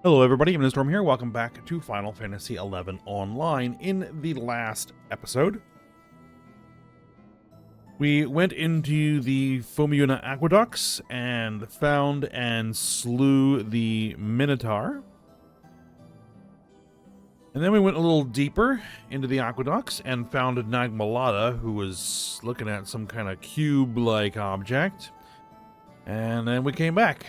Hello everybody, I'm Storm here. Welcome back to Final Fantasy XI Online. In the last episode, we went into the Fomiuna Aqueducts and found and slew the Minotaur. And then we went a little deeper into the aqueducts and found Nagmalada, who was looking at some kind of cube-like object. And then we came back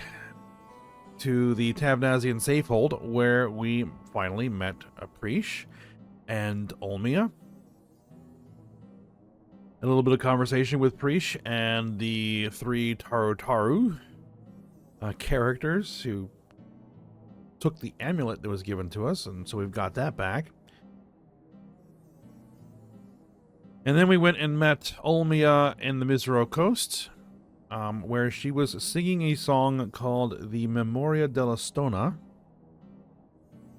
to the Tavnazian Safehold, where we finally met Aprish and Olmia. A little bit of conversation with Prish and the three Taru characters who took the amulet that was given to us, and so we've got that back. And then we went and met Olmia in the Misero Coast, where she was singing a song called the Memoria della Stona,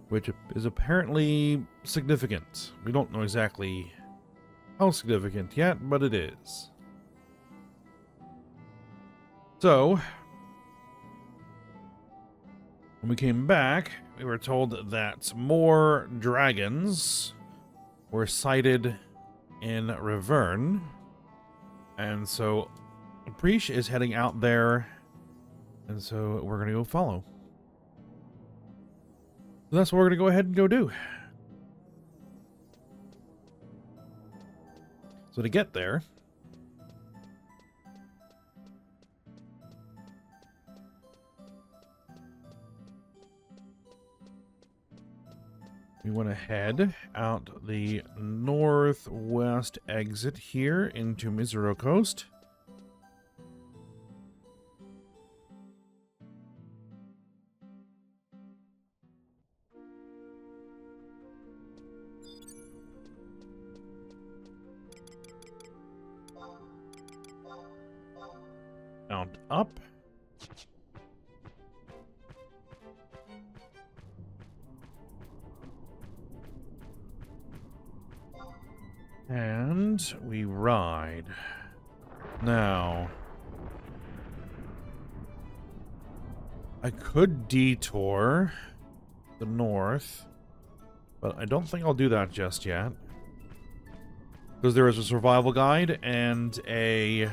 which is apparently significant. We don't know exactly how significant yet, but it is. So, when we came back, we were told that more dragons were sighted in Reverne, and so Aprish is heading out there, and so we're going to go follow. So that's what we're going to go ahead and go do. So to get there, we want to head out the northwest exit here into Misero Coast. Out up. And we ride. Now, I could detour the north, but I don't think I'll do that just yet, because there is a survival guide and a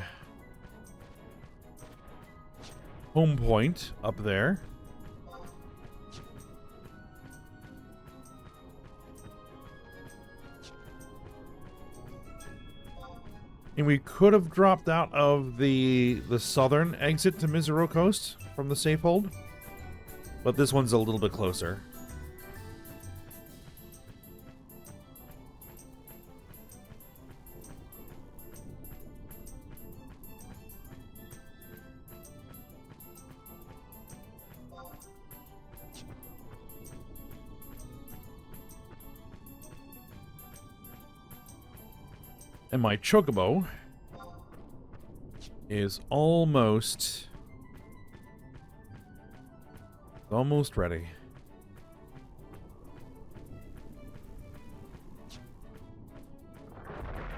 home point up there. And we could have dropped out of the southern exit to Misero Coast from the Safehold, but this one's a little bit closer. And my chocobo is almost ready.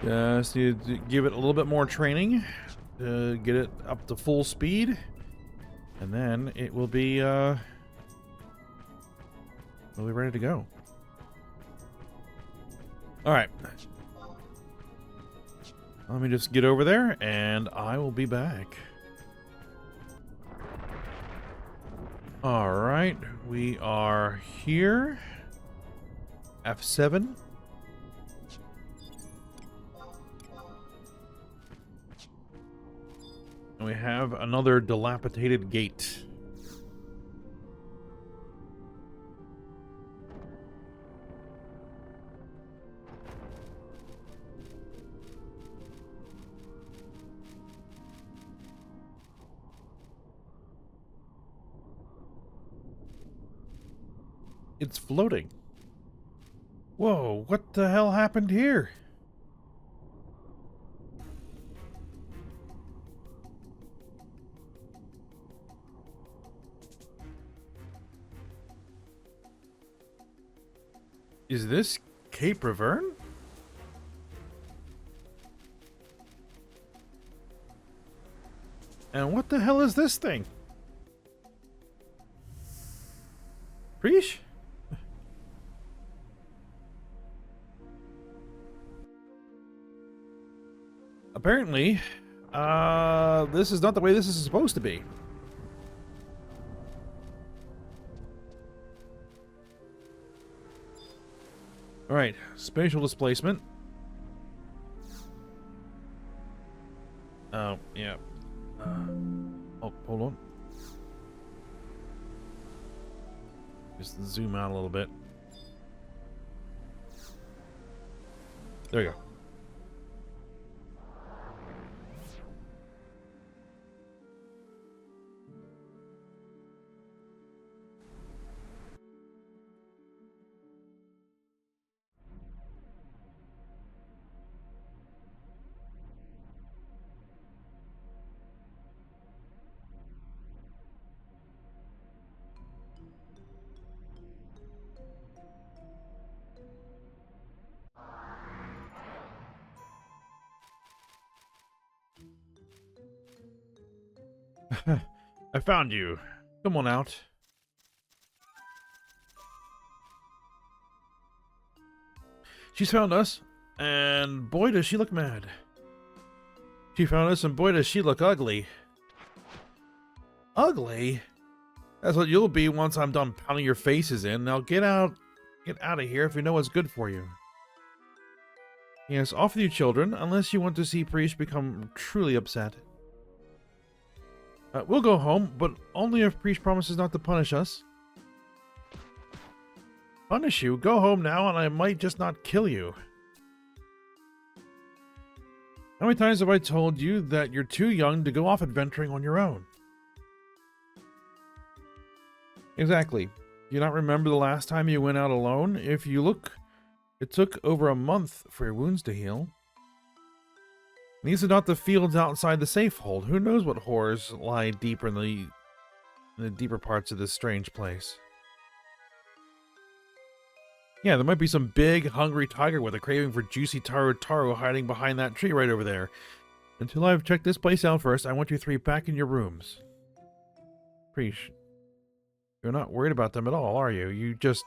Just need to give it a little bit more training to get it up to full speed, and then it will be ready to go. All right. Let me just get over there, and I will be back. Alright, we are here. F7. And we have another dilapidated gate. It's floating. Whoa, what the hell happened here? Is this Cape Reverne? And what the hell is this thing? Preesh? Apparently, this is not the way this is supposed to be. Alright, spatial displacement. Oh, yeah. Oh, hold on. Just zoom out a little bit. There you go. I found you. Come on out. She's found us, and boy does she look mad. She found us, and boy does she look ugly. Ugly? That's what you'll be once I'm done pounding your faces in. Now get out of here if you know what's good for you. Yes, off with you children, unless you want to see Priest become truly upset. We'll go home, but only if Priest promises not to punish us. Punish you? Go home now, and I might just not kill you. How many times have I told you that you're too young to go off adventuring on your own? Exactly. Do you not remember the last time you went out alone? If you look, it took over a month for your wounds to heal. These are not the fields outside the safe hold. Who knows what horrors lie deeper in the deeper parts of this strange place. Yeah, there might be some big, hungry tiger with a craving for juicy taro hiding behind that tree right over there. Until I've checked this place out first, I want you three back in your rooms. Preesh, you're not worried about them at all, are you? You just...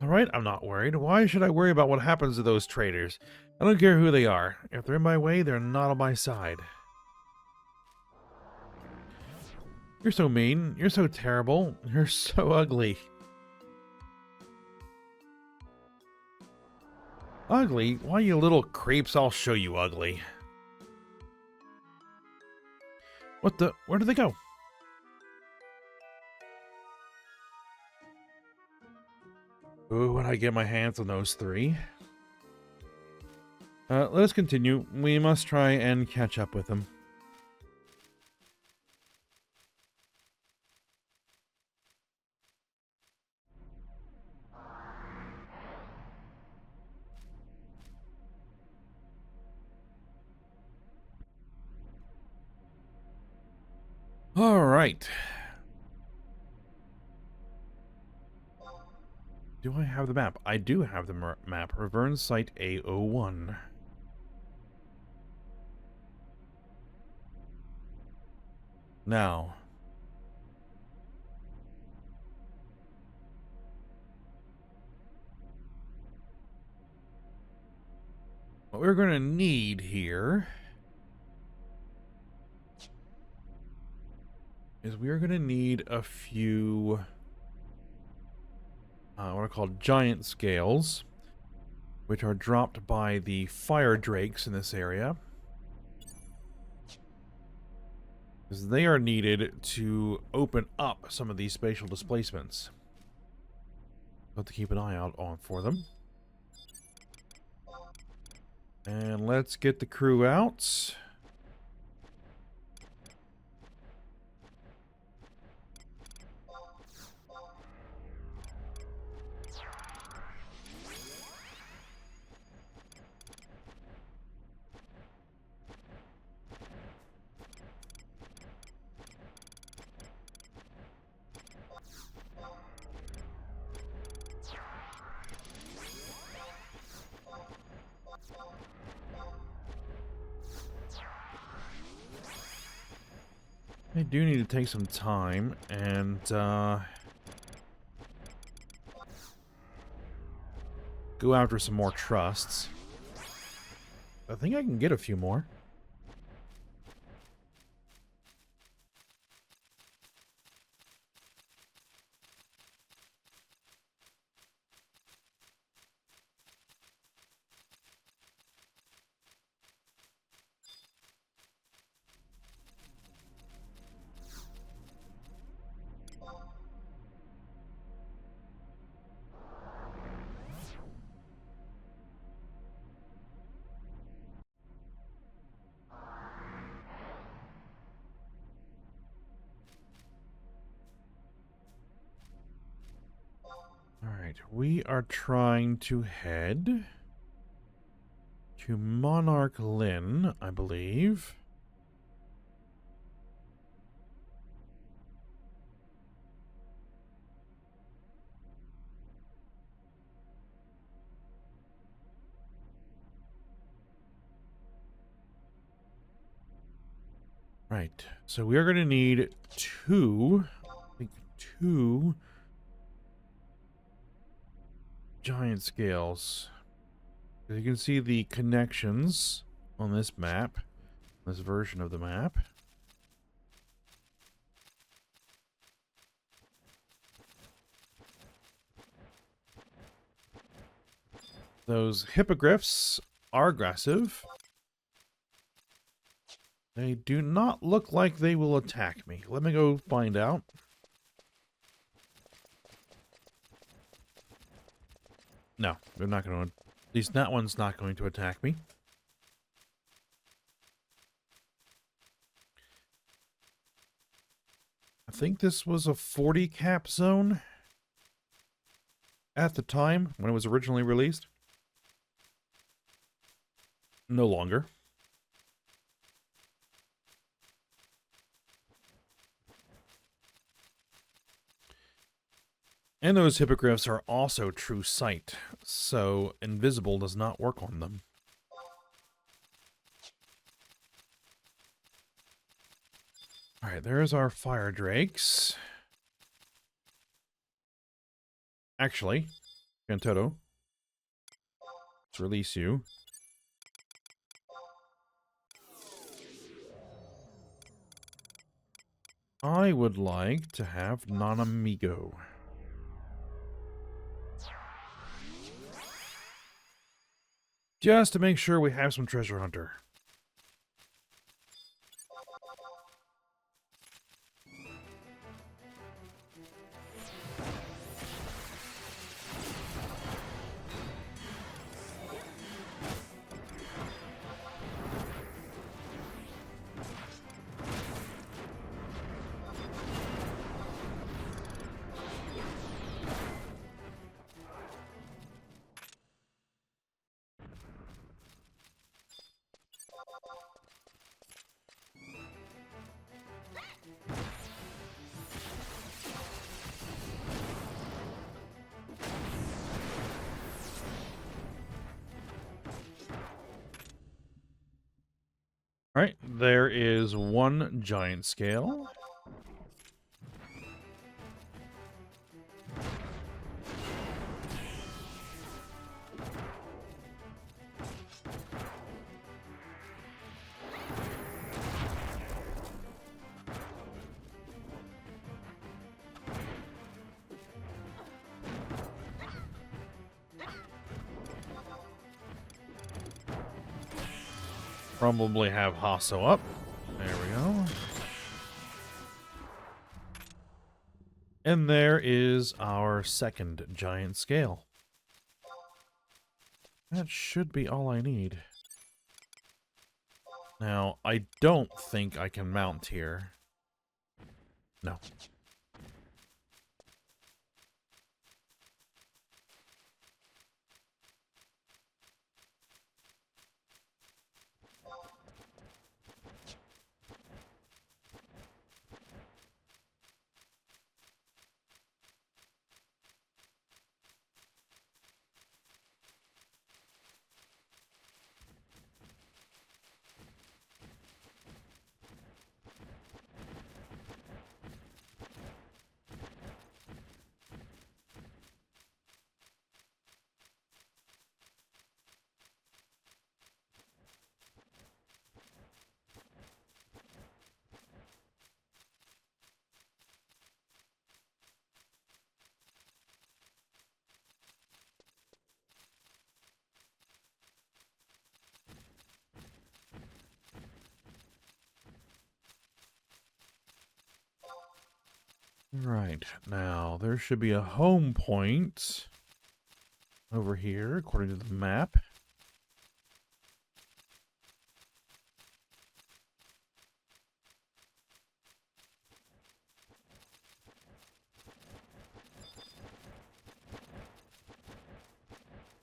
Alright, I'm not worried. Why should I worry about what happens to those traitors? I don't care who they are. If they're in my way, they're not on my side. You're so mean. You're so terrible. You're so ugly. Ugly? Why, you little creeps, I'll show you ugly. What the? Where did they go? Ooh, when I get my hands on those three. Let us continue. We must try and catch up with them. All right. Do I have the map? I do have the map. Reverne Site A01. Now. What we're going to need here is we are going to need a few what are called giant scales, which are dropped by the fire drakes in this area, because they are needed to open up some of these spatial displacements. Have to keep an eye out for them. And let's get the crew out. I do need to take some time and go after some more trusts. I think I can get a few more. Alright, we are trying to head to Monarch Lynn, I believe. Right, so we are going to need two, I think two giant scales. As you can see the connections on this map, this version of the map. Those hippogriffs are aggressive. They do not look like they will attack me. Let me go find out. No, they're not going to. At least that one's not going to attack me. I think this was a 40 cap zone at the time when it was originally released. No longer. And those hippogriffs are also true sight, so invisible does not work on them. Alright, there's our fire drakes. Actually, Cantoto, let's release you. I would like to have Non-Amigo. Just to make sure we have some treasure hunter. Alright, there is one giant scale. Probably have Hasso up. There we go. And there is our second giant scale. That should be all I need. Now, I don't think I can mount here. No. Right, now there should be a home point over here, according to the map.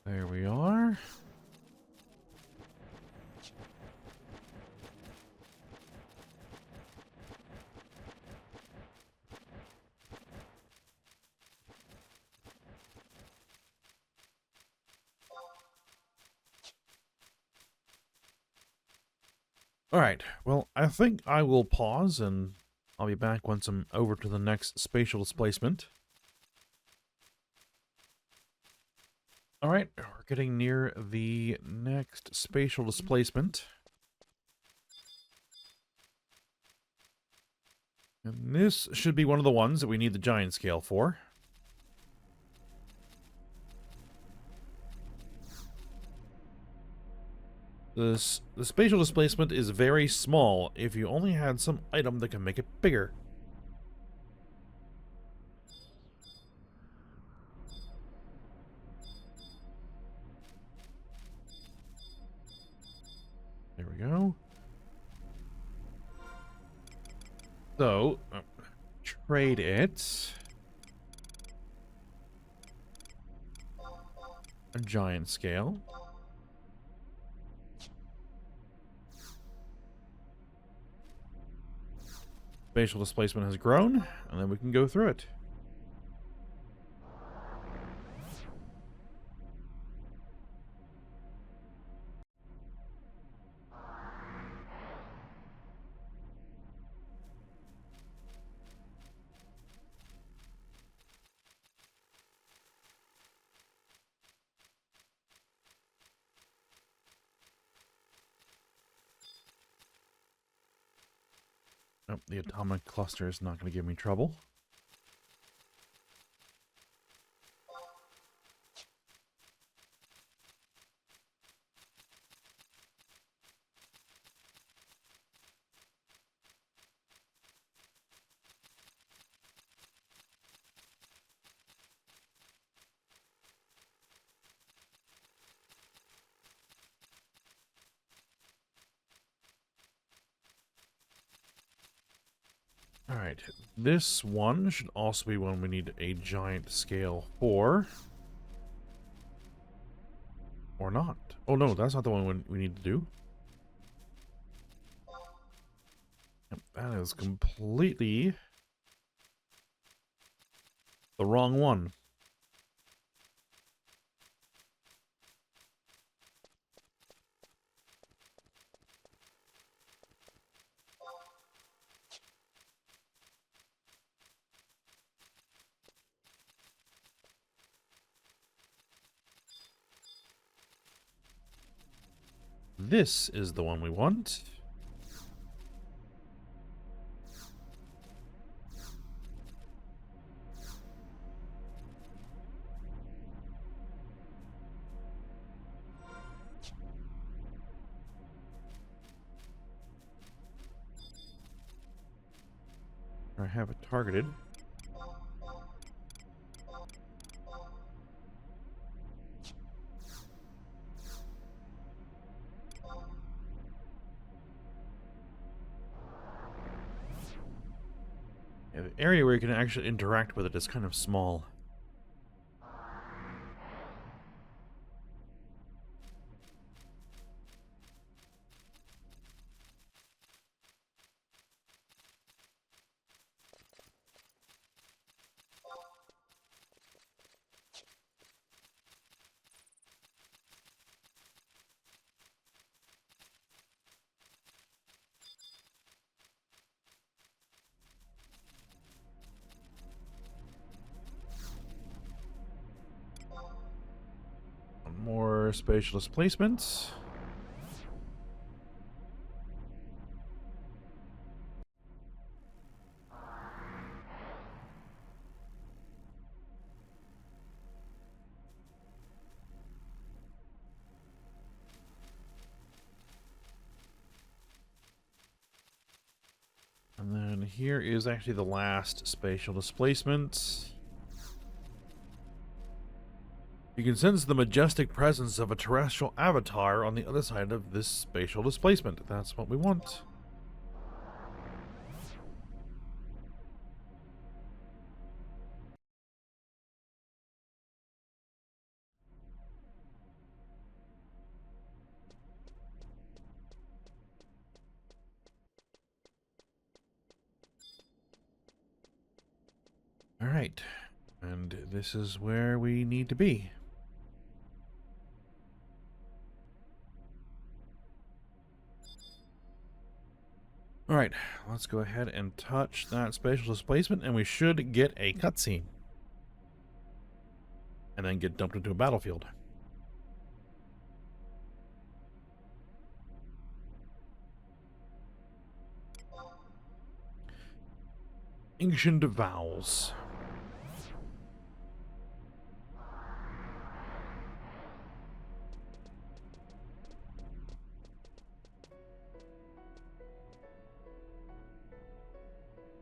There we are. All right, well, I think I will pause and I'll be back once I'm over to the next spatial displacement. All right, we're getting near the next spatial displacement. And this should be one of the ones that we need the giant scale for. The spatial displacement is very small if you only had some item that can make it bigger. There we go. So, trade it. A giant scale. Spatial displacement has grown, and then we can go through it. Oh, the atomic cluster is not going to give me trouble. Alright, this one should also be one we need a giant scale for. Or not. Oh no, that's not the one we need to do. Yep, that is completely the wrong one. This is the one we want. I have it targeted. Yeah, the area where you can actually interact with it is kind of small. More spatial displacements. And then here is actually the last spatial displacement. You can sense the majestic presence of a terrestrial avatar on the other side of this spatial displacement. That's what we want. All right, and this is where we need to be. All right, let's go ahead and touch that spatial displacement, and we should get a cutscene. And then get dumped into a battlefield. Ancient Vows.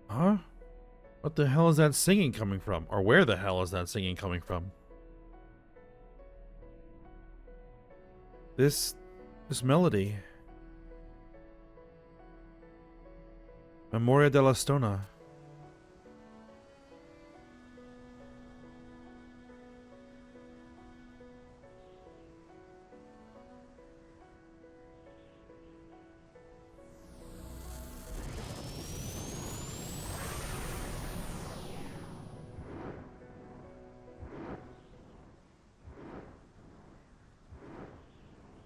Huh? What the hell is that singing coming from? Or where the hell is that singing coming from? This melody. Memoria della Stona.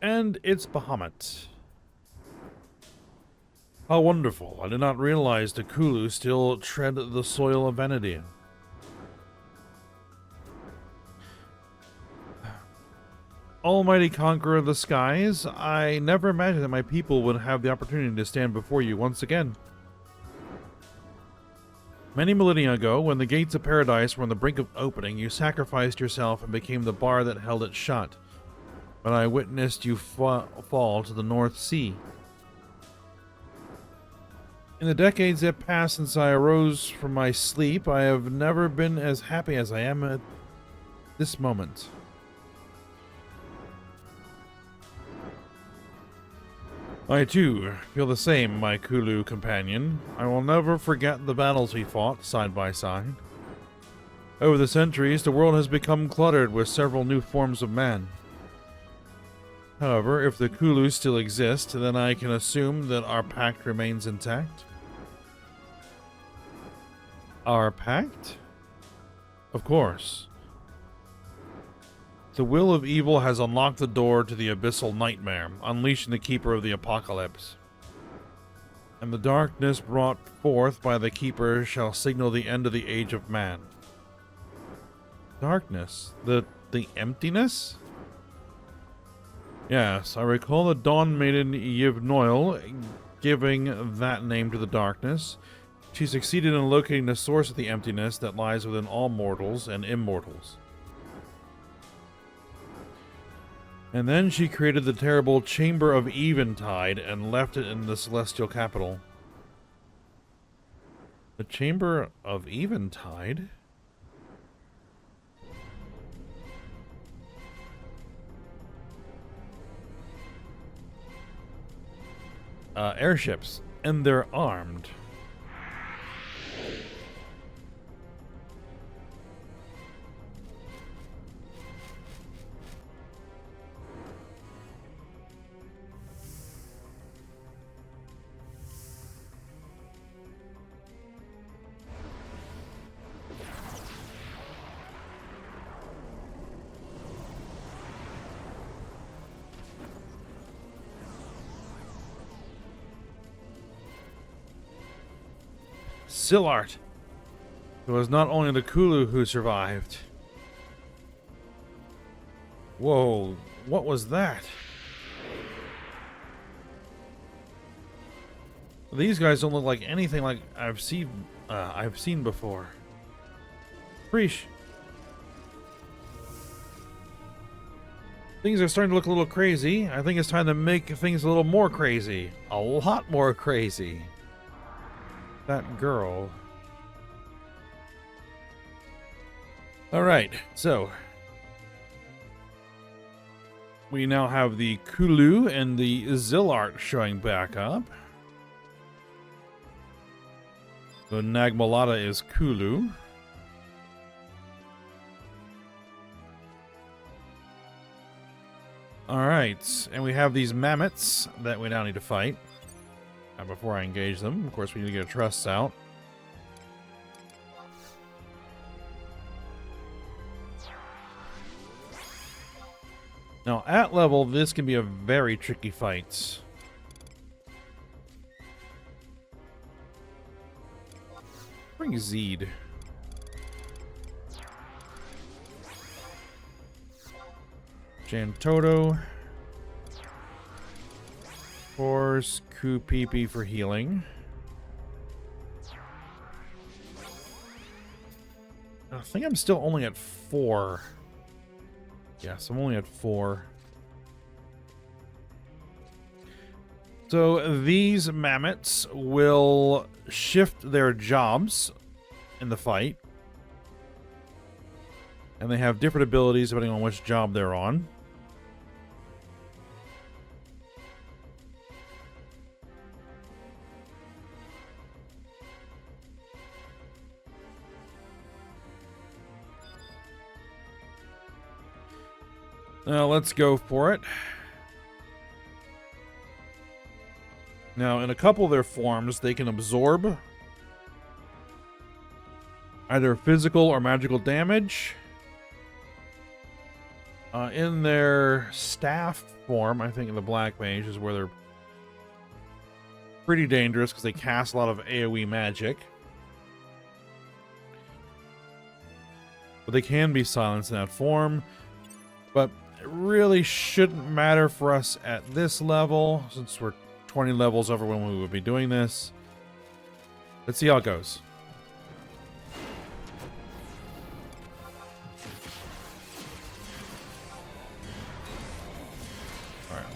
And it's Bahamut. How wonderful. I did not realize the Kulu still tread the soil of Vana'diel. Almighty conqueror of the skies, I never imagined that my people would have the opportunity to stand before you once again. Many millennia ago, when the gates of paradise were on the brink of opening, you sacrificed yourself and became the bar that held it shut. But I witnessed you fall to the North Sea. In the decades that passed since I arose from my sleep, I have never been as happy as I am at this moment. I too feel the same, my Kulu companion. I will never forget the battles we fought side by side. Over the centuries, the world has become cluttered with several new forms of man. However, if the Kulu still exist, then I can assume that our pact remains intact. Our pact? Of course. The will of evil has unlocked the door to the abyssal nightmare, unleashing the Keeper of the Apocalypse. And the darkness brought forth by the Keeper shall signal the end of the age of man. Darkness? The emptiness? Yes, I recall the Dawn Maiden Yevnoil giving that name to the darkness. She succeeded in locating the source of the emptiness that lies within all mortals and immortals. And then she created the terrible Chamber of Eventide and left it in the celestial capital. The Chamber of Eventide? Airships, and they're armed. Sillart. It was not only the Kulu who survived. Whoa, what was that? These guys don't look like anything like I've seen before. Preesh. Things are starting to look a little crazy. I think it's time to make things a little more crazy. A lot more crazy. that girl. All right, so we now have the Kulu and the Zillart showing back up. So Nagmalata is Kulu. Alright, and we have these mammoths that we now need to fight. Before I engage them, of course we need to get a trusts out. Now, at level, this can be a very tricky fight. Bring Zeed. Jantoto. Force Kupipi for healing. I think I'm still only at 4. Yes, I'm only at 4. So these mammoths will shift their jobs in the fight. And they have different abilities depending on which job they're on. Now let's go for it. Now, in a couple of their forms, they can absorb either physical or magical damage. In their staff form, I think in the Black Mage is where they're pretty dangerous because they cast a lot of AoE magic. But they can be silenced in that form. But it really shouldn't matter for us at this level, since we're 20 levels over when we would be doing this. Let's see how it goes. Alright.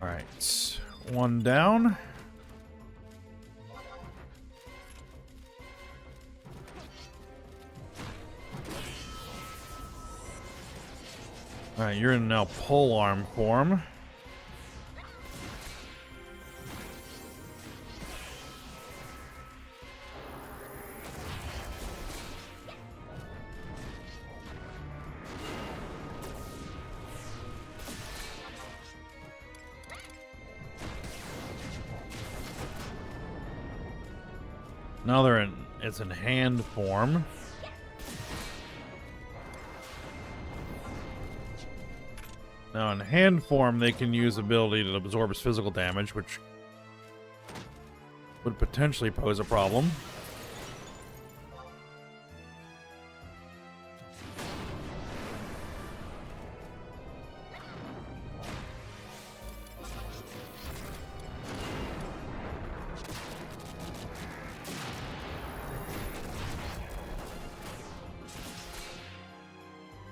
Alright, one down. Alright, you're in now polearm form. Now they're in, it's in hand form. Now in hand form, they can use ability that absorbs physical damage, which would potentially pose a problem.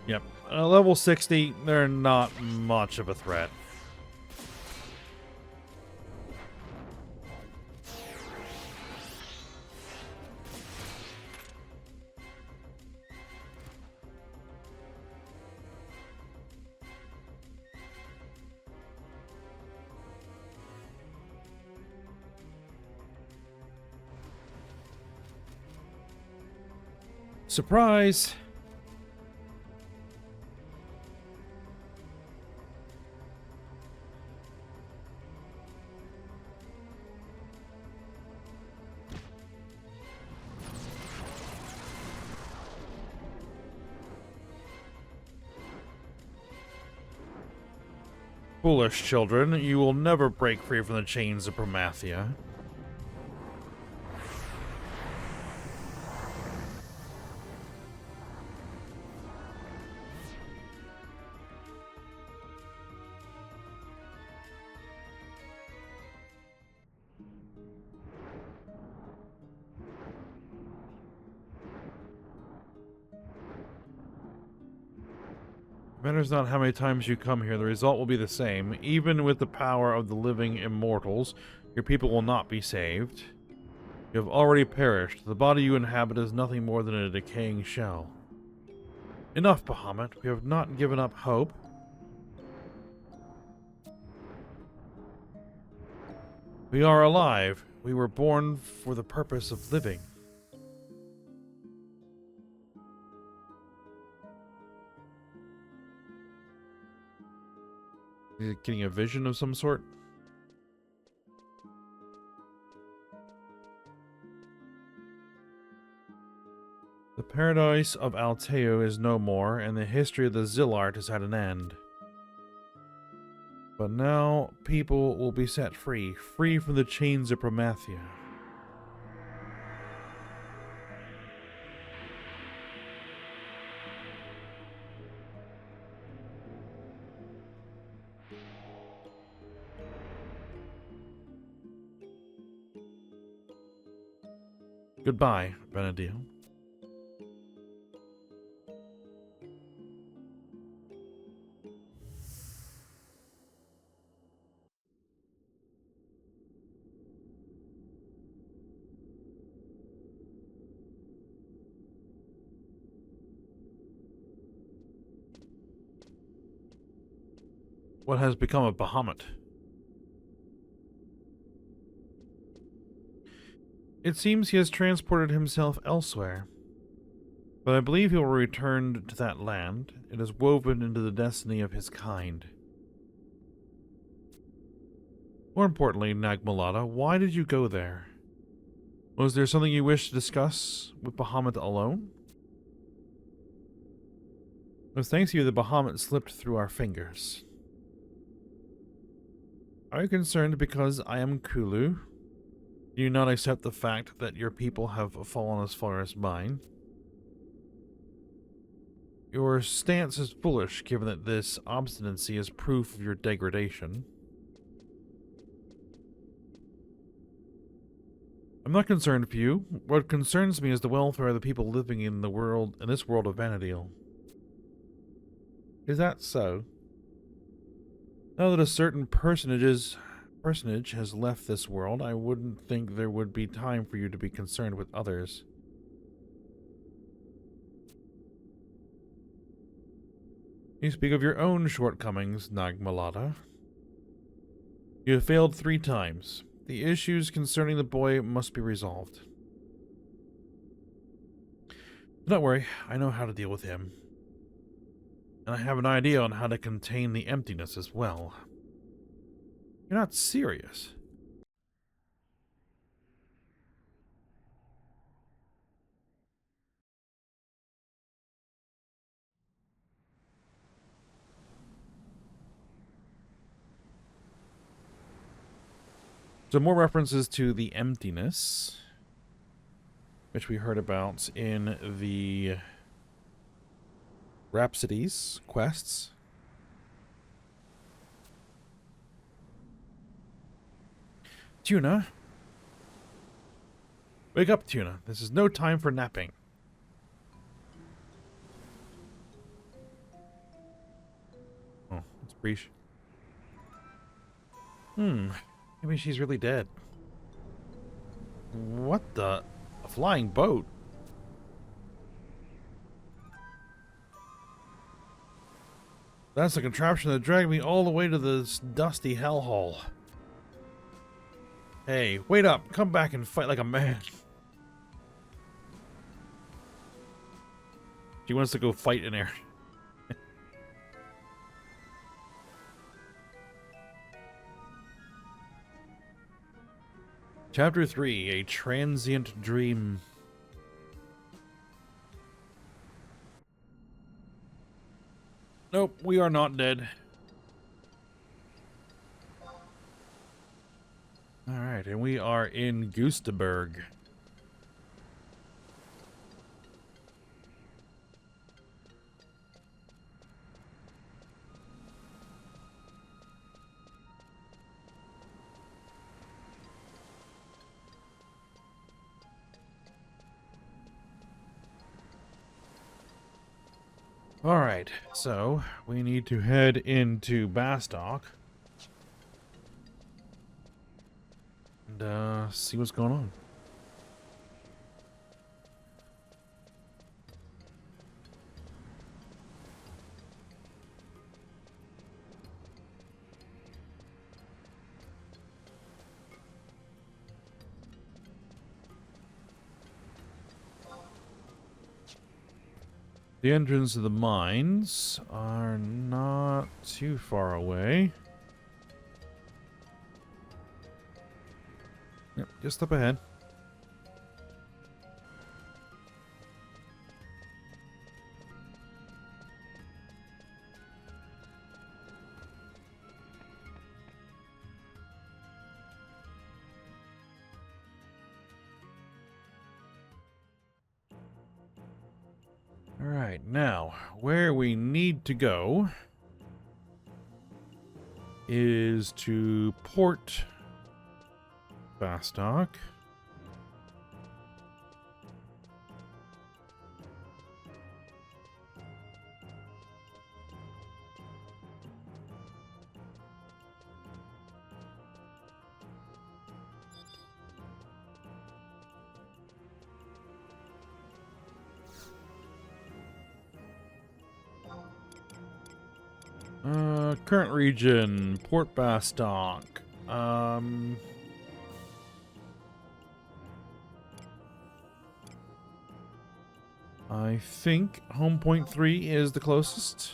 Yep. Level 60, they're not much of a threat. Surprise! Foolish children, you will never break free from the chains of Promathia. Matters not how many times you come here, the result will be the same. Even with the power of the living immortals, your people will not be saved. You have already perished. The body you inhabit is nothing more than a decaying shell. Enough, Bahamut. We have not given up hope. We are alive. We were born for the purpose of living. Is it getting a vision of some sort? The paradise of Alteo is no more, and the history of the Zillart is at an end. But now, people will be set free, free from the chains of Promathia. Goodbye, Vana'diel. What has become of Bahamut? It seems he has transported himself elsewhere, but I believe he will return to that land. It is woven into the destiny of his kind. More importantly, Nagmalada, why did you go there? Was there something you wished to discuss with Bahamut alone? It was thanks to you that Bahamut slipped through our fingers. Are you concerned because I am Kulu? Do you not accept the fact that your people have fallen as far as mine? Your stance is foolish, given that this obstinacy is proof of your degradation. I'm not concerned for you. What concerns me is the welfare of the people living in this world of Vana'diel. Is that so? Now that a certain personage has left this world, I wouldn't think there would be time for you to be concerned with others. You speak of your own shortcomings, Nagmalada. You have failed 3 times. The issues concerning the boy must be resolved. Do not worry, I know how to deal with him. And I have an idea on how to contain the emptiness as well. You're not serious. So more references to the emptiness, which we heard about in the Rhapsodies quests. Tuna. Wake up, Tuna. This is no time for napping. Oh, it's Breach. Maybe she's really dead. What the? A flying boat? That's the contraption that dragged me all the way to this dusty hellhole. Hey, wait up. Come back and fight like a man. She wants to go fight in there. Chapter 3, A Transient Dream. Nope, we are not dead. Alright, and we are in Gustaberg. Alright, so we need to head into Bastock and see what's going on. The entrance to the mines are not too far away. Yep, just up ahead. Alright, now, where we need to go is to Port Bastock. Current region, Port Bastock. I think Home Point 3 is the closest.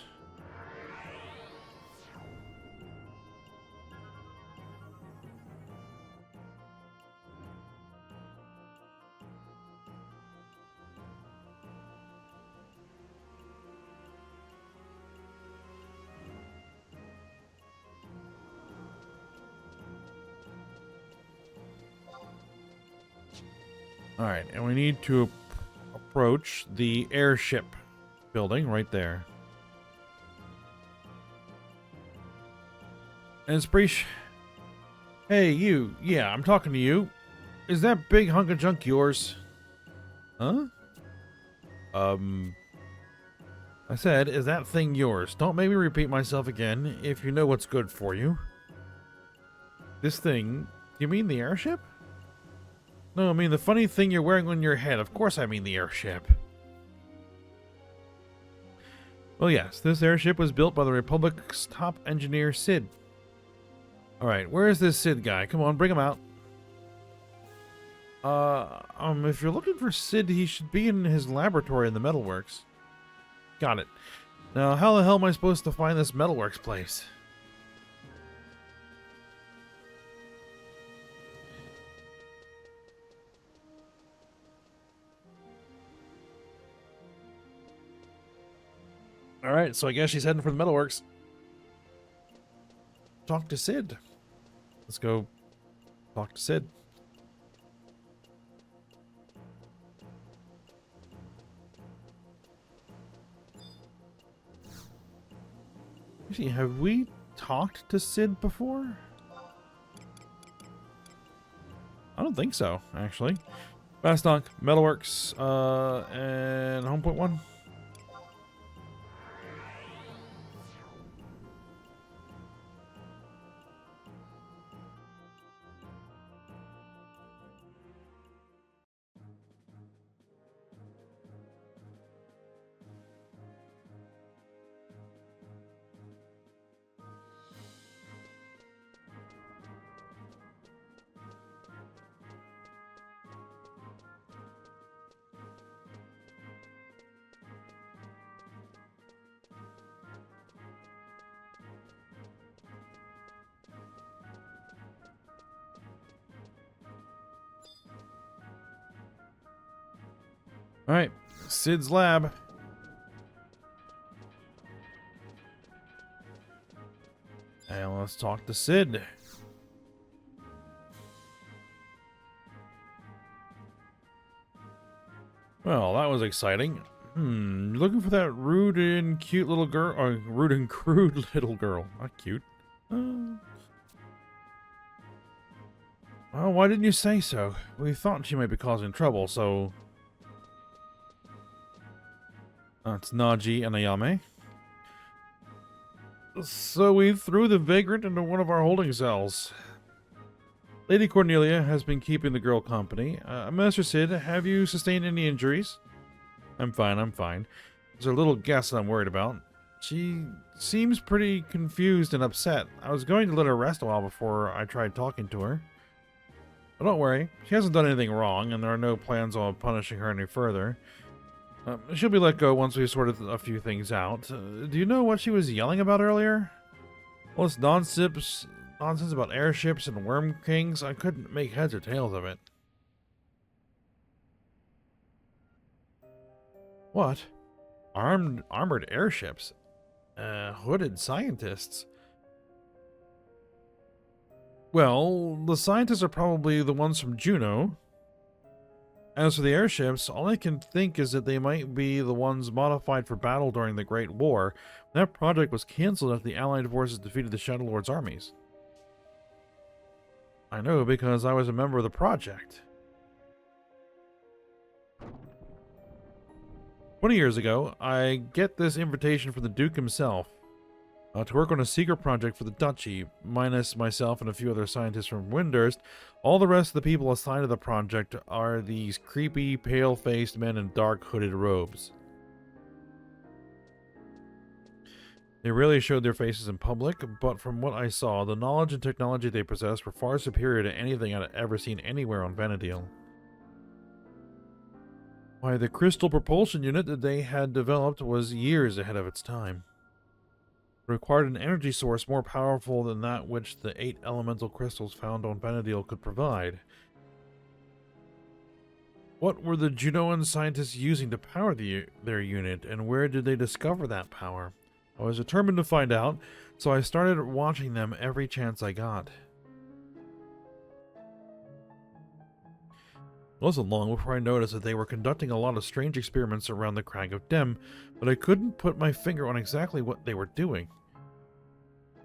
Alright, and we need to approach the airship building right there. And Spreesh, hey, you. Yeah, I'm talking to you. Is that big hunk of junk yours? Huh? I said, is that thing yours? Don't make me repeat myself again if you know what's good for you. This thing, you mean the airship? No, I mean the funny thing you're wearing on your head. Of course I mean the airship. Well, yes, this airship was built by the Republic's top engineer, Sid. Alright, where is this Sid guy? Come on, bring him out. If you're looking for Sid, he should be in his laboratory in the metalworks. Got it. Now, how the hell am I supposed to find this metalworks place? Alright, so I guess she's heading for the metalworks. Talk to Sid. Let's go talk to Sid. Actually, have we talked to Sid before? I don't think so, actually. Bastock, Metalworks, and Home Point 1. Alright, Sid's lab. And let's talk to Sid. Well, that was exciting. Looking for that rude and cute little girl, or rude and crude little girl. Not cute. Well, why didn't you say so? We thought she might be causing trouble, so... That's Naji and Ayame. So we threw the vagrant into one of our holding cells. Lady Cornelia has been keeping the girl company. Master Sid, have you sustained any injuries? I'm fine, I'm fine. There's a little guest that I'm worried about. She seems pretty confused and upset. I was going to let her rest a while before I tried talking to her. But don't worry, she hasn't done anything wrong, and there are no plans on punishing her any further. She'll be let go once we've sorted a few things out. Do you know what she was yelling about earlier? Well, it's nonsense about airships and worm kings. I couldn't make heads or tails of it. What? Armored airships? Hooded scientists? Well, the scientists are probably the ones from Juno. As for the airships, all I can think is that they might be the ones modified for battle during the Great War. That project was cancelled after the Allied forces defeated the Shadow Lord's armies. I know because I was a member of the project. 20 years ago, I get this invitation from the Duke himself to work on a secret project for the Duchy, minus myself and a few other scientists from Windurst. All the rest of the people assigned to the project are these creepy, pale-faced men in dark hooded robes. They rarely showed their faces in public, but from what I saw, the knowledge and technology they possessed were far superior to anything I'd ever seen anywhere on Vana'diel. Why, the crystal propulsion unit that they had developed was years ahead of its time. It required an energy source more powerful than that which the 8 elemental crystals found on Vana'diel could provide. What were the Junoan scientists using to power their unit, and where did they discover that power? I was determined to find out, so I started watching them every chance I got. It wasn't long before I noticed that they were conducting a lot of strange experiments around the Crag of Dem, but I couldn't put my finger on exactly what they were doing.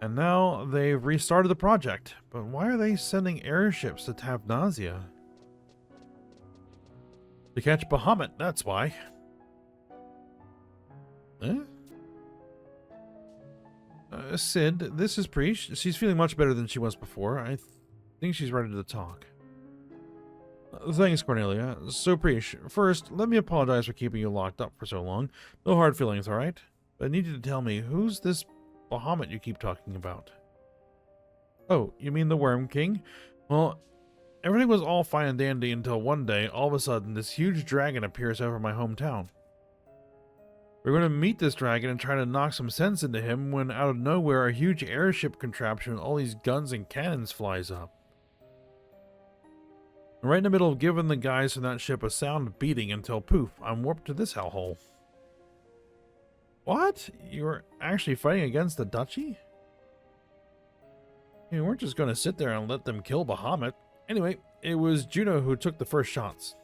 And now they've restarted the project, but why are they sending airships to Tavnazia? To catch Bahamut, that's why. Eh? Sid, this is Preach. She's feeling much better than she was before. I think she's ready to talk. Thanks, Cornelia. So, Preach, first, let me apologize for keeping you locked up for so long. No hard feelings, alright? But I need you to tell me, who's this Bahamut you keep talking about? Oh, you mean the Worm King? Well, everything was all fine and dandy until one day, all of a sudden, this huge dragon appears over my hometown. We're going to meet this dragon and try to knock some sense into him when out of nowhere a huge airship contraption with all these guns and cannons flies up. And right in the middle of giving the guys from that ship a sound beating until poof, I'm warped to this hellhole. What? You're actually fighting against the Duchy? You weren't just going to sit there and let them kill Bahamut. Anyway, it was Juno who took the first shots.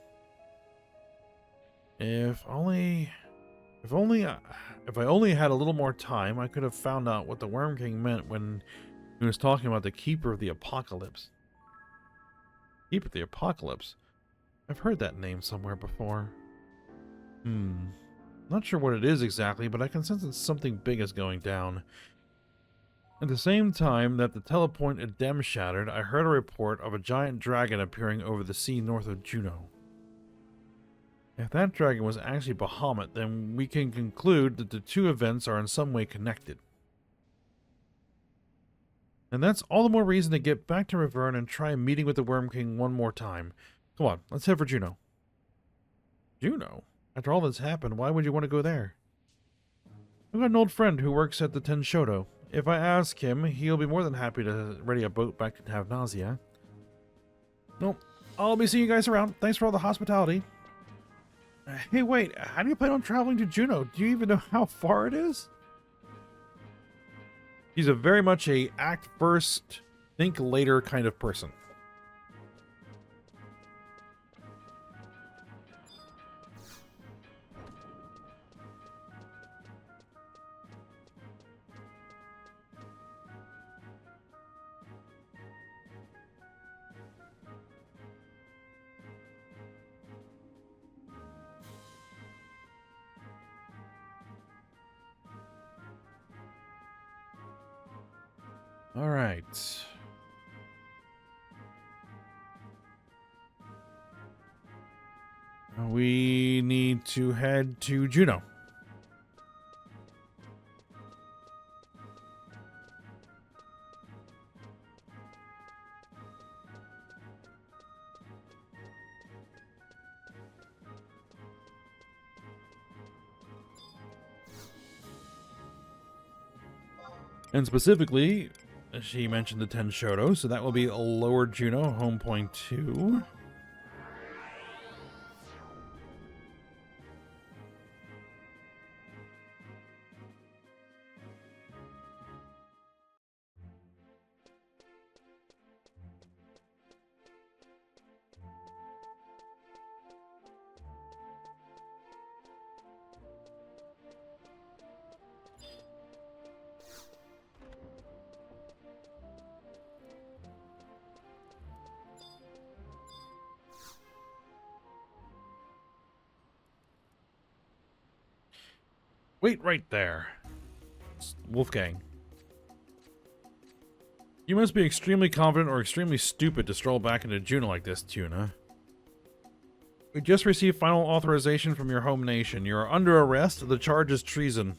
If I only had a little more time, I could have found out what the Worm King meant when he was talking about the Keeper of the Apocalypse. Keeper of the Apocalypse? I've heard that name somewhere before. Not sure what it is exactly, but I can sense that something big is going down. At the same time that the telepoint at Dem shattered, I heard a report of a giant dragon appearing over the sea north of Juno. If that dragon was actually Bahamut, then we can conclude that the two events are in some way connected. And that's all the more reason to get back to Riverne and try meeting with the Worm King one more time. Come on, let's head for Juno. Juno? After all that's happened, why would you want to go there? I've got an old friend who works at the Tenshodo. If I ask him, he'll be more than happy to ready a boat back to Tavnazia. Well, I'll be seeing you guys around. Thanks for all the hospitality. Hey, wait, how do you plan on traveling to Juno? Do you even know how far it is? He's a very much a act first, think later kind of person. All right. We need to head to Juneau. And specifically, she mentioned the 10 Shoto, so that will be Lower Juneau, home point 2. Wait right there. Wolfgang. You must be extremely confident or extremely stupid to stroll back into Juneau like this, Tuna. We just received final authorization from your home nation. You are under arrest. The charge is treason.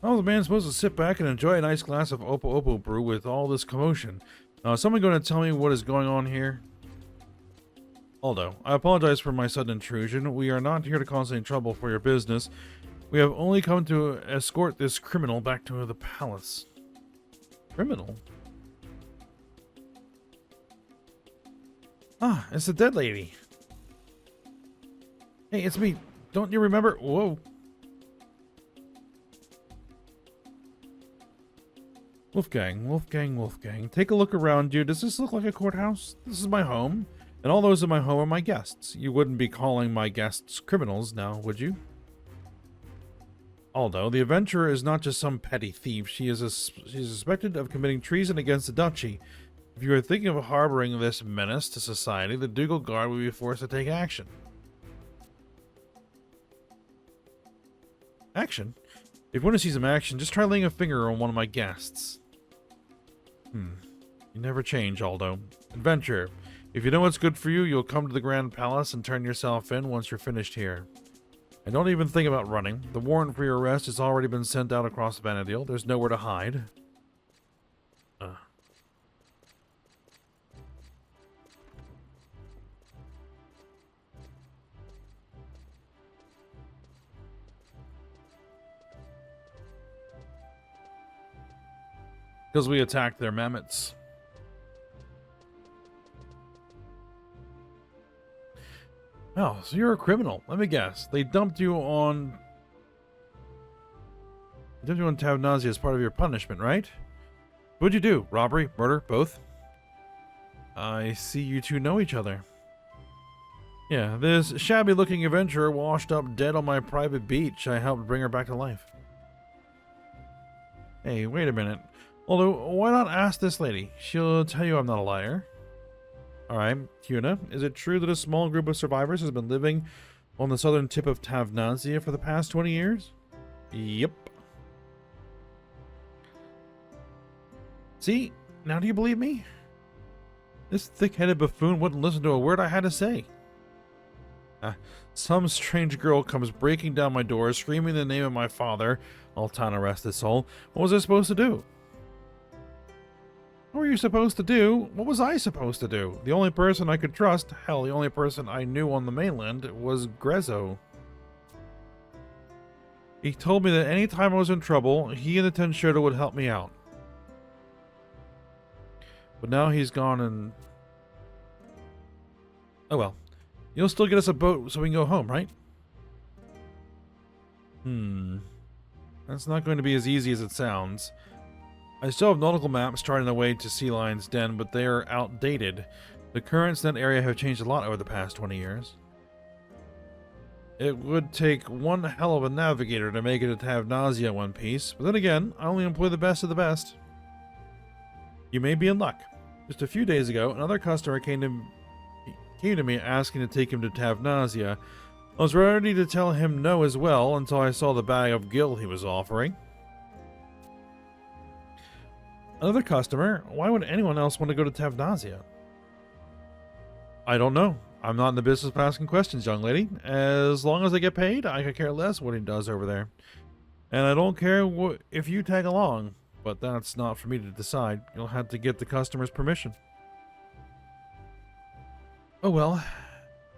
How is the man supposed to sit back and enjoy a nice glass of Oppo Oppo brew with all this commotion? Is someone going to tell me what is going on here? Aldo, I apologize for my sudden intrusion. We are not here to cause any trouble for your business. We have only come to escort this criminal back to the palace. Criminal? Ah, it's the dead lady. Hey, it's me. Don't you remember? Whoa. Wolfgang. Take a look around you. Does this look like a courthouse? This is my home, and all those in my home are my guests. You wouldn't be calling my guests criminals now, would you? Aldo, the adventurer is not just some petty thief. She's suspected of committing treason against the duchy. If you are thinking of harboring this menace to society, the ducal guard will be forced to take action. Action? If you want to see some action, just try laying a finger on one of my guests. You never change, Aldo. Adventurer, if you know what's good for you, you'll come to the Grand Palace and turn yourself in once you're finished here. And don't even think about running. The warrant for your arrest has already been sent out across Vana'diel. There's nowhere to hide. Because we attacked their mammoths. Oh, so you're a criminal. Let me guess. They dumped you on Tavnazi as part of your punishment, right? What'd you do? Robbery? Murder? Both? I see you two know each other. Yeah, this shabby-looking adventurer washed up dead on my private beach. I helped bring her back to life. Hey, wait a minute. Although, why not ask this lady? She'll tell you I'm not a liar. Alright, Tuna, is it true that a small group of survivors has been living on the southern tip of Tavnazi for the past 20 years? Yep. See? Now do you believe me? This thick-headed buffoon wouldn't listen to a word I had to say. Some strange girl comes breaking down my door, screaming the name of my father. Altana rest his soul. What was I supposed to do? What were you supposed to do? What was I supposed to do? The only person I could trust, hell, the only person I knew on the mainland, was Grezzo. He told me that any time I was in trouble, he and the Ten Shoto would help me out. But now he's gone and... Oh well. You'll still get us a boat so we can go home, right? That's not going to be as easy as it sounds. I still have nautical maps charting the way to Sea Lion's Den, but they are outdated. The currents in that area have changed a lot over the past 20 years. It would take one hell of a navigator to make it to Tavnazi in one piece, but then again, I only employ the best of the best. You may be in luck. Just a few days ago, another customer came came to me asking to take him to Tavnazia. I was ready to tell him no as well until I saw the bag of gil he was offering. Another customer? Why would anyone else want to go to Tavnazia? I don't know. I'm not in the business of asking questions, young lady. As long as I get paid, I could care less what he does over there. And I don't care if you tag along, but that's not for me to decide. You'll have to get the customer's permission. Oh well,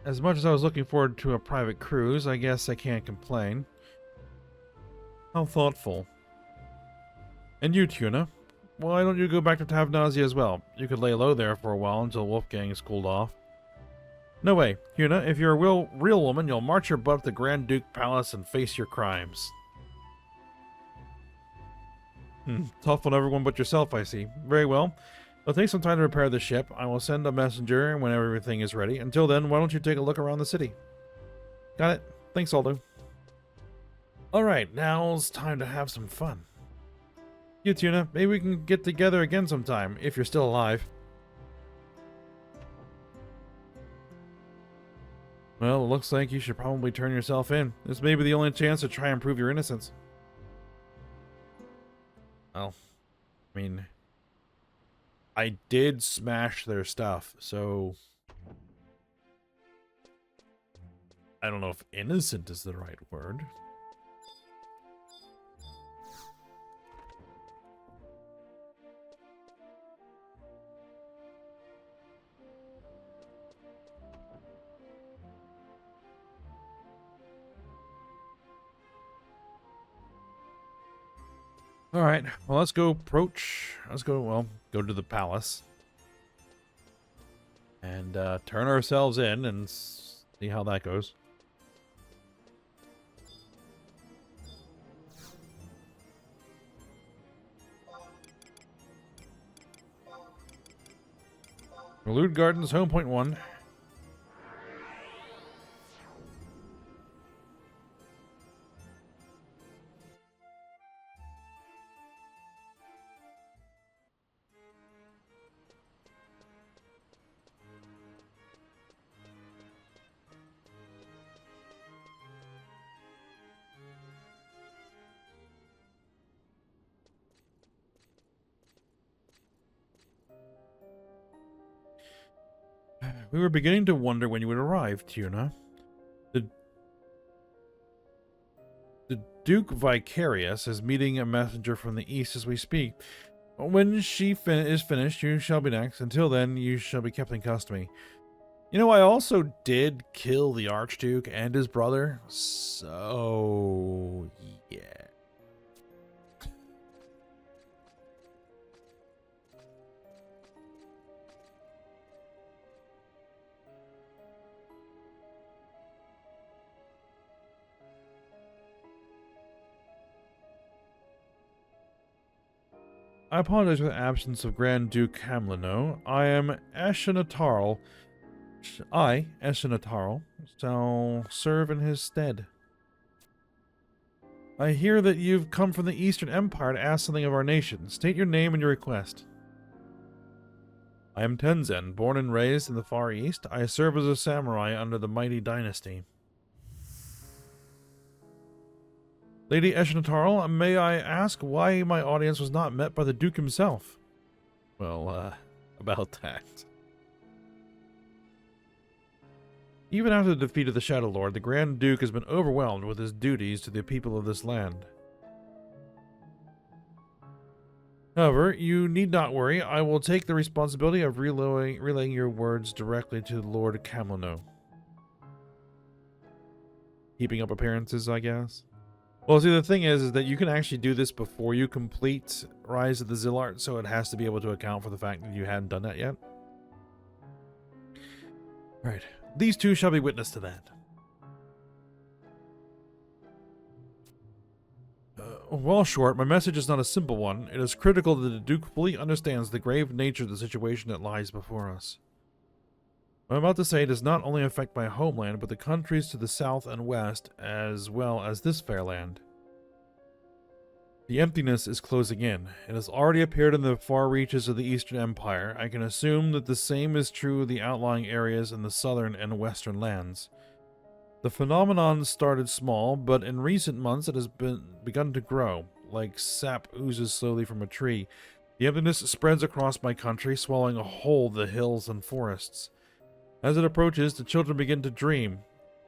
as much as I was looking forward to a private cruise, I guess I can't complain. How thoughtful. And you, Tuna? Why don't you go back to Tavnazia as well? You could lay low there for a while until Wolfgang is cooled off. No way, Tuna. If you're a real woman, you'll march your butt to the Grand Duke Palace and face your crimes. Tough on everyone but yourself, I see. Very well. It'll take some time to repair the ship. I will send a messenger when everything is ready. Until then, why don't you take a look around the city? Got it. Thanks, Aldo. Alright, now's time to have some fun. You, Tuna, maybe we can get together again sometime, if you're still alive. Well, it looks like you should probably turn yourself in. This may be the only chance to try and prove your innocence. Well, I mean, I did smash their stuff, so I don't know if innocent is the right word. Alright, well, let's go approach. Go to the palace. And turn ourselves in and see how that goes. Relude Gardens, home point 1. We were beginning to wonder when you would arrive, Tuna. The Duke Vicarious is meeting a messenger from the east as we speak. When she is finished, you shall be next. Until then, you shall be kept in custody. You know, I also did kill the Archduke and his brother, so yeah. I apologize for the absence of Grand Duke Hamlino. I am Ashinatarl. Ashinatarl, shall serve in his stead. I hear that you've come from the Eastern Empire to ask something of our nation. State your name and your request. I am Tenzen, born and raised in the Far East. I serve as a samurai under the mighty dynasty. Lady Ashinatarl, may I ask why my audience was not met by the Duke himself? Well, about that. Even after the defeat of the Shadow Lord, the Grand Duke has been overwhelmed with his duties to the people of this land. However, you need not worry. I will take the responsibility of relaying your words directly to Lord Camlino. Keeping up appearances, I guess. Well, see, the thing is that you can actually do this before you complete Rise of the Zillart, so it has to be able to account for the fact that you hadn't done that yet. Alright, these two shall be witness to that. Well, Short, my message is not a simple one. It is critical that the Duke fully understands the grave nature of the situation that lies before us. What I'm about to say does not only affect my homeland, but the countries to the south and west, as well as this fair land. The emptiness is closing in. It has already appeared in the far reaches of the Eastern Empire. I can assume that the same is true of the outlying areas in the southern and western lands. The phenomenon started small, but in recent months it has begun to grow, like sap oozes slowly from a tree. The emptiness spreads across my country, swallowing whole the hills and forests. As it approaches, the children begin to dream.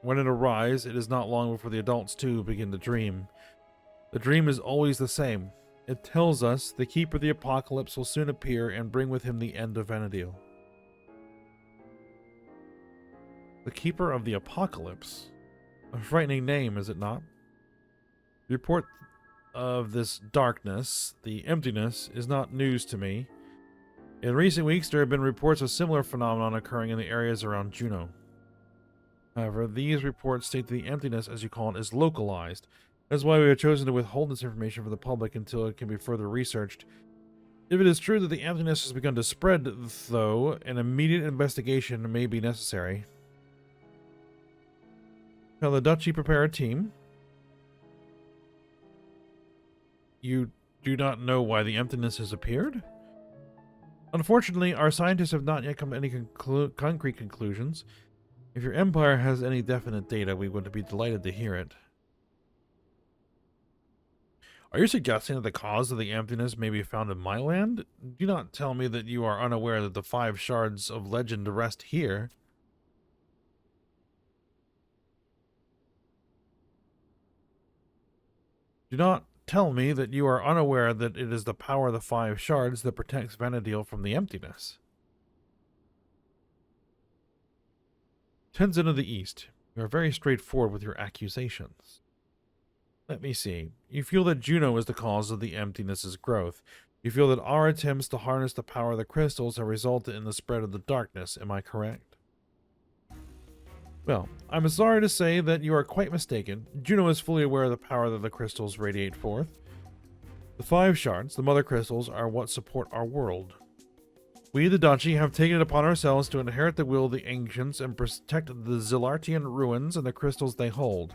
When it arrives, it is not long before the adults too begin to dream. The dream is always the same. It tells us the Keeper of the Apocalypse will soon appear and bring with him the end of Vana'diel. The Keeper of the Apocalypse? A frightening name, is it not? The report of this darkness, the emptiness, is not news to me. In recent weeks, there have been reports of similar phenomenon occurring in the areas around Juno. However, these reports state that the emptiness, as you call it, is localized. That's why we have chosen to withhold this information from the public until it can be further researched. If it is true that the emptiness has begun to spread, though, an immediate investigation may be necessary. Shall the Duchy prepare a team? You do not know why the emptiness has appeared? Unfortunately, our scientists have not yet come to any concrete conclusions. If your empire has any definite data, we would be delighted to hear it. Are you suggesting that the cause of the emptiness may be found in my land? Do not tell me that you are unaware that the 5 shards of legend rest here. Do not tell me that you are unaware that it is the power of the 5 shards that protects Vana'diel from the emptiness. Tenzin of the East, you are very straightforward with your accusations. Let me see. You feel that Juno is the cause of the emptiness's growth. You feel that our attempts to harness the power of the crystals have resulted in the spread of the darkness. Am I correct? Well, I'm sorry to say that you are quite mistaken. Juno is fully aware of the power that the crystals radiate forth. The 5 shards, the mother crystals, are what support our world. We, the Duchy, have taken it upon ourselves to inherit the will of the ancients and protect the Zilartian ruins and the crystals they hold.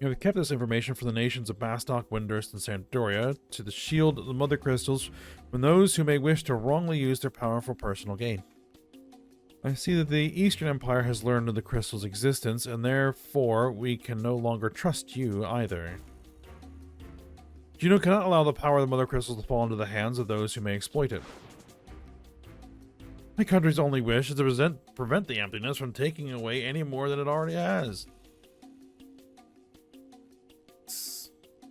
You have kept this information for the nations of Bastok, Windurst, and Sandoria to shield the mother crystals from those who may wish to wrongly use their power for personal gain. I see that the Eastern Empire has learned of the crystal's existence, and therefore we can no longer trust you either. Juno cannot allow the power of the mother crystals to fall into the hands of those who may exploit it. My country's only wish is to prevent the emptiness from taking away any more than it already has.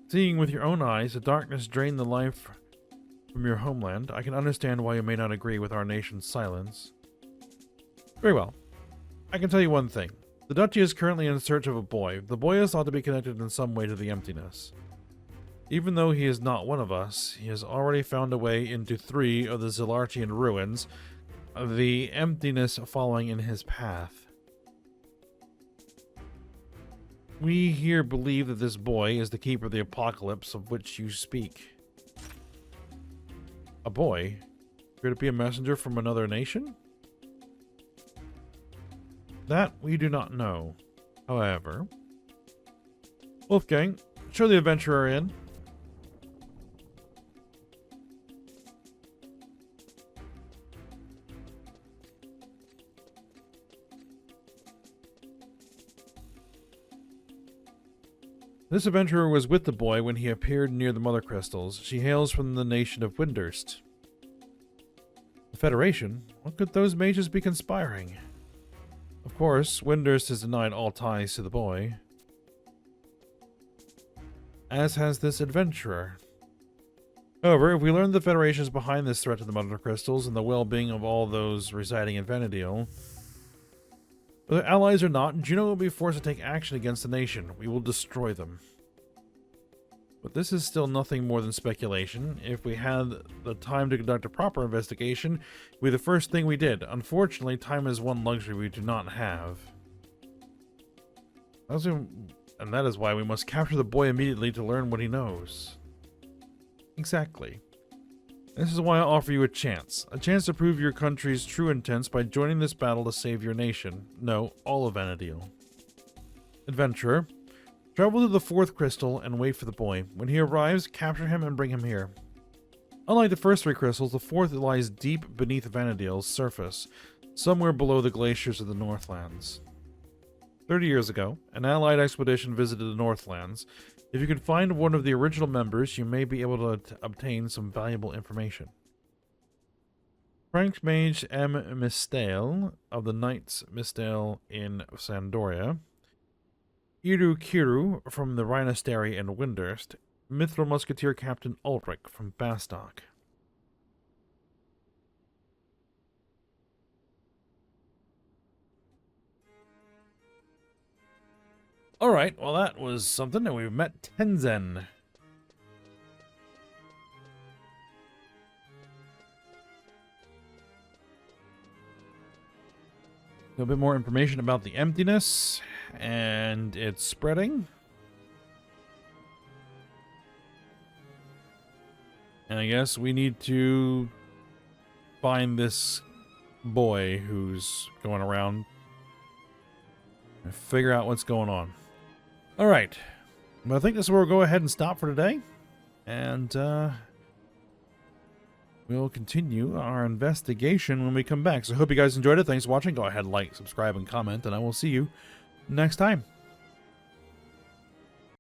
Seeing with your own eyes the darkness drain the life from your homeland, I can understand why you may not agree with our nation's silence. Very well. I can tell you one thing. The Duchy is currently in search of a boy. The boy is thought to be connected in some way to the emptiness. Even though he is not one of us, he has already found a way into 3 of the Zilartian ruins, the emptiness following in his path. We here believe that this boy is the Keeper of the Apocalypse of which you speak. A boy? Could it be a messenger from another nation? That we do not know. However, Wolfgang, show the adventurer in. This adventurer was with the boy when he appeared near the mother crystals. She hails from the nation of Windurst. The Federation? What could those mages be conspiring? Of course, Windurst has denied all ties to the boy. As has this adventurer. However, if we learn the Federation is behind this threat to the mother crystals and the well-being of all those residing in Vana'diel, whether allies or not, Juno will be forced to take action against the nation. We will destroy them. But this is still nothing more than speculation. If we had the time to conduct a proper investigation, it would be the first thing we did. Unfortunately, time is one luxury we do not have. And that is why we must capture the boy immediately to learn what he knows. Exactly. This is why I offer you a chance to prove your country's true intents by joining this battle to save your nation. No, all of Vana'diel. Adventurer, Travel to the 4th crystal and wait for the boy. When he arrives, capture him and bring him here. Unlike the first 3 crystals, the 4th lies deep beneath Vana'diel's surface, somewhere below the glaciers of the Northlands. 30 years ago, an allied expedition visited the Northlands. If you can find one of the original members, you may be able to obtain some valuable information. Frank Mage M. Mistale of the Knights Mistale in Sandoria. Iru Kiru from the Rhinosteri in Windurst. Mithril Musketeer Captain Ulrich from Bastock. Alright, well that was something, and we've met Tenzin. A bit more information about the emptiness, and it's spreading. And I guess we need to find this boy who's going around and figure out what's going on. Alright, well, I think this is where we'll go ahead and stop for today. And we'll continue our investigation when we come back. So I hope you guys enjoyed it. Thanks for watching. Go ahead, like, subscribe, and comment, and I will see you next time.